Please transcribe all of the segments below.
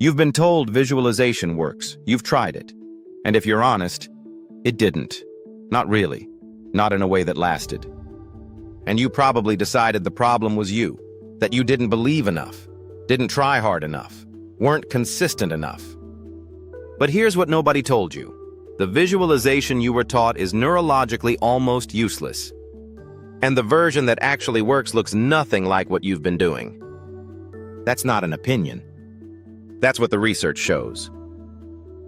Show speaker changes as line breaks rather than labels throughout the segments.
You've been told visualization works. You've tried it. And if you're honest, it didn't. Not really. Not in a way that lasted. And you probably decided the problem was you, that you didn't believe enough, didn't try hard enough, weren't consistent enough. But here's what nobody told you. The visualization you were taught is neurologically almost useless. And the version that actually works looks nothing like what you've been doing. That's not an opinion. That's what the research shows.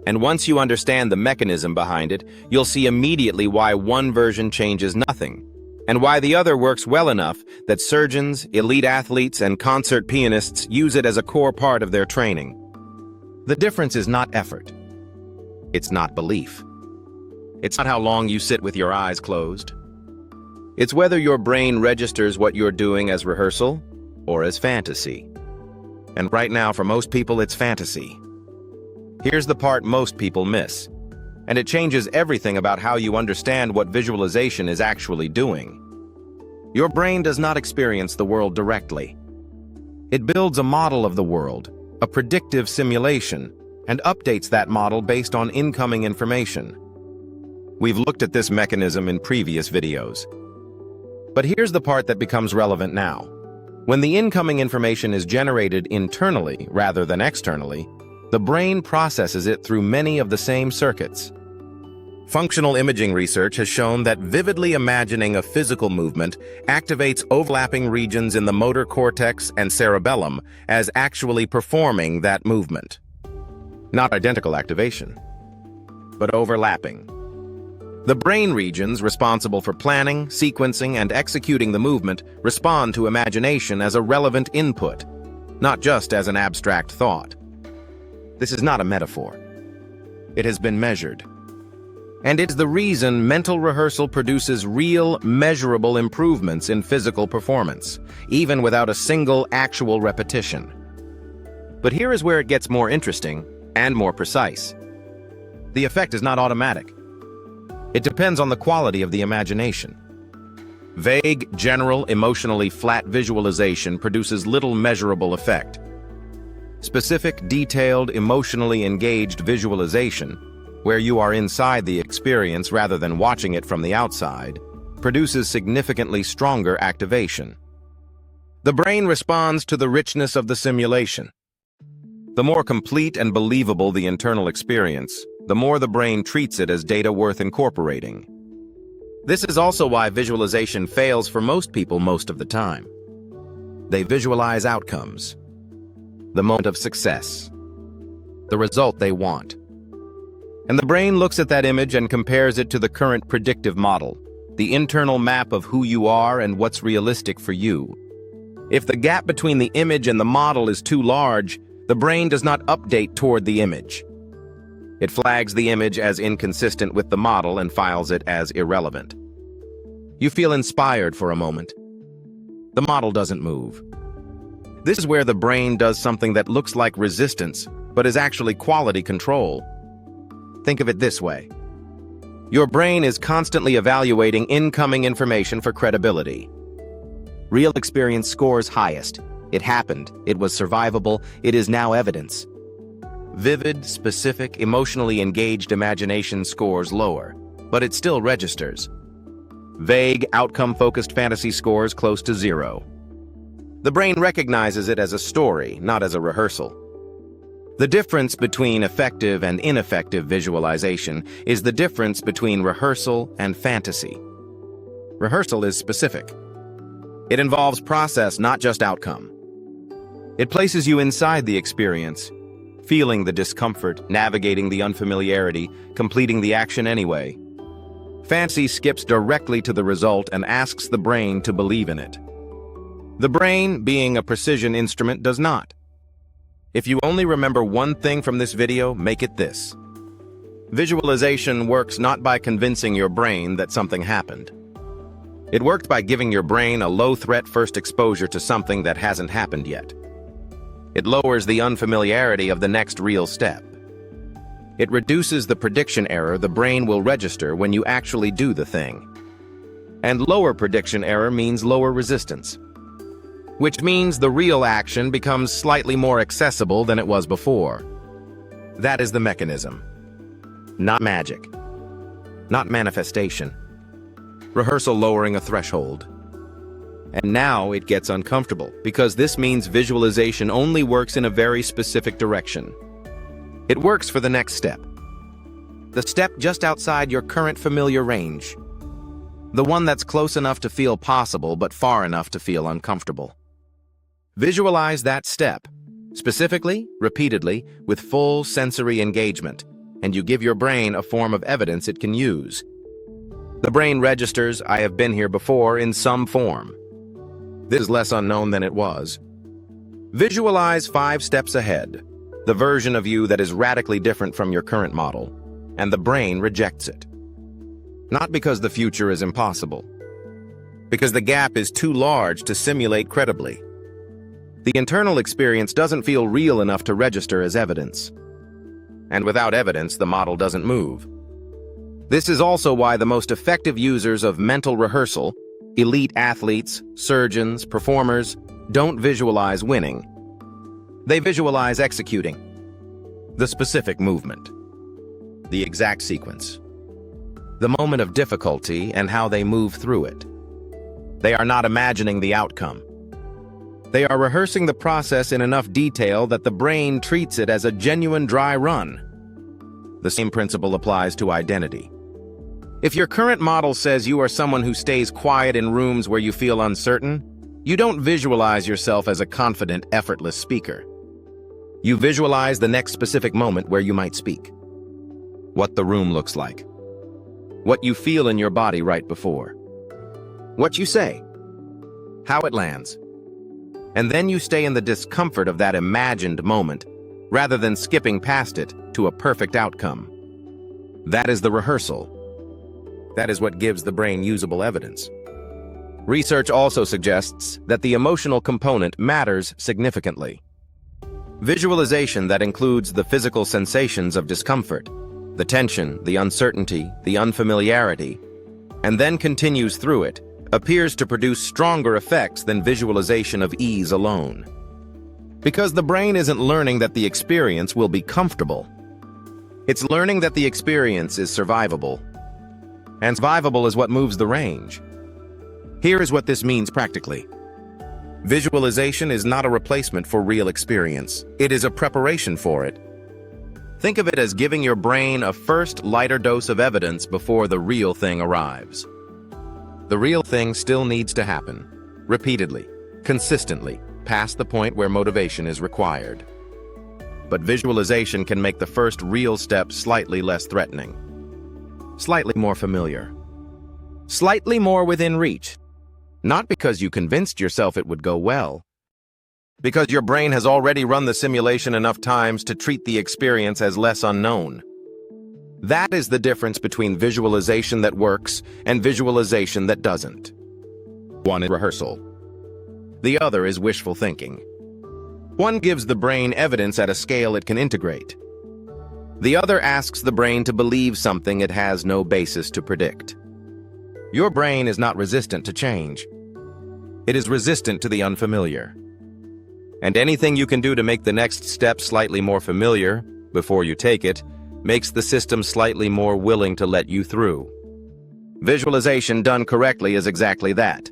And once you understand the mechanism behind it, you'll see immediately why one version changes nothing, and why the other works well enough that surgeons, elite athletes, and concert pianists use it as a core part of their training. The difference is not effort. It's not belief. It's not how long you sit with your eyes closed. It's whether your brain registers what you're doing as rehearsal or as fantasy. And right now, for most people, it's fantasy. Here's the part most people miss, and it changes everything about how you understand what visualization is actually doing. Your brain does not experience the world directly. It builds a model of the world, a predictive simulation, and updates that model based on incoming information. We've looked at this mechanism in previous videos. But here's the part that becomes relevant now. When the incoming information is generated internally rather than externally, the brain processes it through many of the same circuits. Functional imaging research has shown that vividly imagining a physical movement activates overlapping regions in the motor cortex and cerebellum as actually performing that movement. Not identical activation, but overlapping. The brain regions responsible for planning, sequencing, and executing the movement respond to imagination as a relevant input, not just as an abstract thought. This is not a metaphor. It has been measured. And it's the reason mental rehearsal produces real, measurable improvements in physical performance, even without a single actual repetition. But here is where it gets more interesting and more precise. The effect is not automatic. It depends on the quality of the imagination. Vague, general, emotionally flat visualization produces little measurable effect. Specific, detailed, emotionally engaged visualization, where you are inside the experience rather than watching it from the outside, produces significantly stronger activation. The brain responds to the richness of the simulation. The more complete and believable the internal experience, the more the brain treats it as data worth incorporating. This is also why visualization fails for most people most of the time. They visualize outcomes, the moment of success, the result they want. And the brain looks at that image and compares it to the current predictive model, the internal map of who you are and what's realistic for you. If the gap between the image and the model is too large, the brain does not update toward the image. It flags the image as inconsistent with the model and files it as irrelevant. You feel inspired for a moment. The model doesn't move. This is where the brain does something that looks like resistance, but is actually quality control. Think of it this way. Your brain is constantly evaluating incoming information for credibility. Real experience scores highest. It happened. It was survivable. It is now evidence. Vivid, specific, emotionally engaged imagination scores lower, but it still registers. Vague, outcome-focused fantasy scores close to 0. The brain recognizes it as a story, not as a rehearsal. The difference between effective and ineffective visualization is the difference between rehearsal and fantasy. Rehearsal is specific. It involves process, not just outcome. It places you inside the experience, feeling the discomfort, navigating the unfamiliarity, completing the action anyway. Fantasy skips directly to the result and asks the brain to believe in it. The brain, being a precision instrument, does not. If you only remember one thing from this video, make it this. Visualization works not by convincing your brain that something happened. It worked by giving your brain a low-threat first exposure to something that hasn't happened yet. It lowers the unfamiliarity of the next real step. It reduces the prediction error the brain will register when you actually do the thing. And lower prediction error means lower resistance. which means the real action becomes slightly more accessible than it was before. That is the mechanism. Not magic. Not manifestation. Rehearsal lowering a threshold. And now it gets uncomfortable, because this means visualization only works in a very specific direction. It works for the next step. The step just outside your current familiar range. The one that's close enough to feel possible, but far enough to feel uncomfortable. Visualize that step, specifically, repeatedly, with full sensory engagement, and you give your brain a form of evidence it can use. The brain registers, "I have been here before," in some form. This is less unknown than it was. Visualize 5 steps ahead, the version of you that is radically different from your current model, and the brain rejects it. Not because the future is impossible, because the gap is too large to simulate credibly. The internal experience doesn't feel real enough to register as evidence. And without evidence, the model doesn't move. This is also why the most effective users of mental rehearsal, elite athletes, surgeons, performers, don't visualize winning. They visualize executing. The specific movement. The exact sequence. The moment of difficulty and how they move through it. They are not imagining the outcome. They are rehearsing the process in enough detail that the brain treats it as a genuine dry run. The same principle applies to identity. If your current model says you are someone who stays quiet in rooms where you feel uncertain, you don't visualize yourself as a confident, effortless speaker. You visualize the next specific moment where you might speak. What the room looks like. What you feel in your body right before. What you say. How it lands. And then you stay in the discomfort of that imagined moment, rather than skipping past it to a perfect outcome. That is the rehearsal. That is what gives the brain usable evidence. Research also suggests that the emotional component matters significantly. Visualization that includes the physical sensations of discomfort, the tension, the uncertainty, the unfamiliarity, and then continues through it, appears to produce stronger effects than visualization of ease alone. Because the brain isn't learning that the experience will be comfortable. It's learning that the experience is survivable. And survivable is what moves the range. Here is what this means practically. Visualization is not a replacement for real experience. It is a preparation for it. Think of it as giving your brain a first lighter dose of evidence before the real thing arrives. The real thing still needs to happen, repeatedly, consistently, past the point where motivation is required. But visualization can make the first real step slightly less threatening, slightly more familiar, slightly more within reach. Not because you convinced yourself it would go well, because your brain has already run the simulation enough times to treat the experience as less unknown. That is the difference between visualization that works and visualization that doesn't. One is rehearsal. The other is wishful thinking. One gives the brain evidence at a scale it can integrate. The other asks the brain to believe something it has no basis to predict. Your brain is not resistant to change. It is resistant to the unfamiliar. And anything you can do to make the next step slightly more familiar, before you take it, makes the system slightly more willing to let you through. Visualization done correctly is exactly that.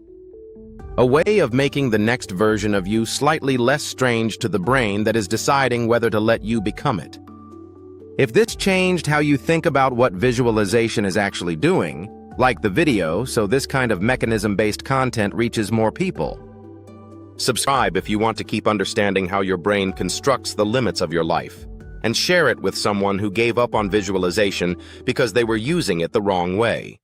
A way of making the next version of you slightly less strange to the brain that is deciding whether to let you become it. If this changed how you think about what visualization is actually doing, like the video so this kind of mechanism-based content reaches more people. Subscribe if you want to keep understanding how your brain constructs the limits of your life, and share it with someone who gave up on visualization because they were using it the wrong way.